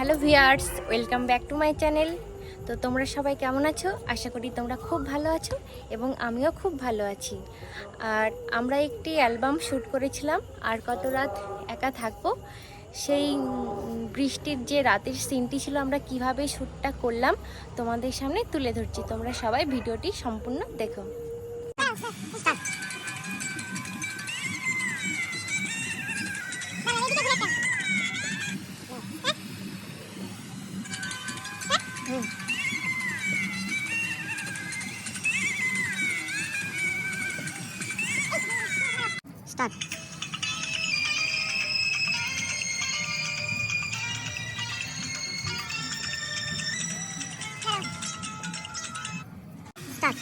Hello viewers, welcome back to my channel. তো তোমরা সবাই কেমন আছো? আশা করি তোমরা খুব ভালো আছো এবং আমিও খুব ভালো আছি। আর আমরা একটি অ্যালবাম শ্যুট করেছিলাম, আর কত রাত একা থাকবো, সেই বৃষ্টির যে রাতের সিনটি ছিল আমরা কিভাবে শ্যুটটা করলাম তোমাদের সামনে তুলে ধরছি। তোমরা সবাই ভিডিওটি সম্পূর্ণ দেখো। স্টার্ট। স্টার্ট।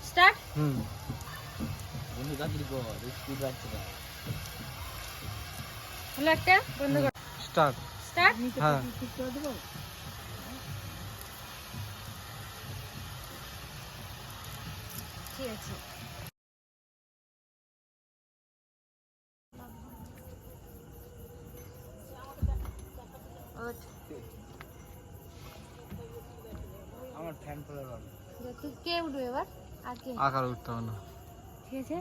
স্টার্ট। হলো একটা বন্ধ কর। স্টার্ট। স্টার্ট। হ্যাঁ ঠিক আছে। আমার ফ্যান পড়ে গেল। তুই কে উঠবে এবার? আর কে? আকার উঠতে হবে না। ঠিক আছে,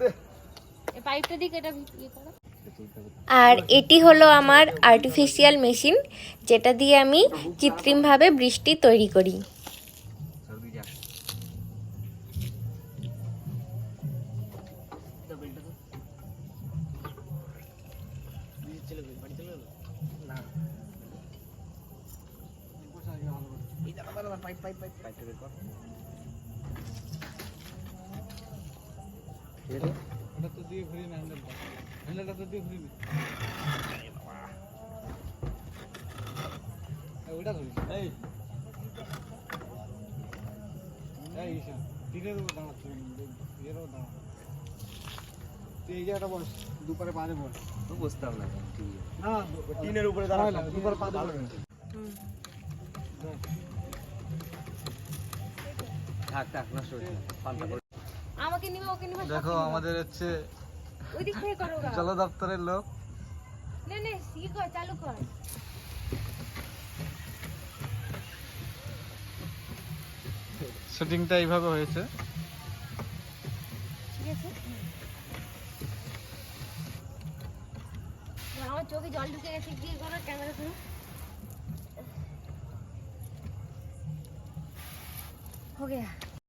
এই পাইপটা দিক, এটা ইয়ে করো। আর এটি হলো আমার আর্টিফিশিয়াল মেশিন, যেটা দিয়ে আমি কৃত্রিমভাবে বৃষ্টি তৈরি করি। এটা তো দিয়ে ঘুরি না, হ্যান্ডেলটা তো দিয়ে ঘুরি না। ওইটা ধরিস। এই ঈশান, টিনের উপর দাঁড়াচ্ছে, এর উপর দাঁড়া। তুই এই জায়গাটা বস, দুপারে পা দিয়ে বস। বুঝতাম না না, টিনের উপরে দাঁড়ানো, দুপারে পা দিয়ে বস। থাক থাক নষ্ট হচ্ছে না, পাল্টা করে। আমাকে নিবে, ওকে নিবে। দেখো আমাদের হচ্ছে ওই দিক থেকে করো গা। জল দপ্তরের লোক। নে নে, ই কর, চালু কর। শুটিংটা এইভাবে হয়েছে। ঠিক আছে, আমার চোখে জল ঢুকে গেছে, কি করো, ক্যামেরা ধরো। हो गया।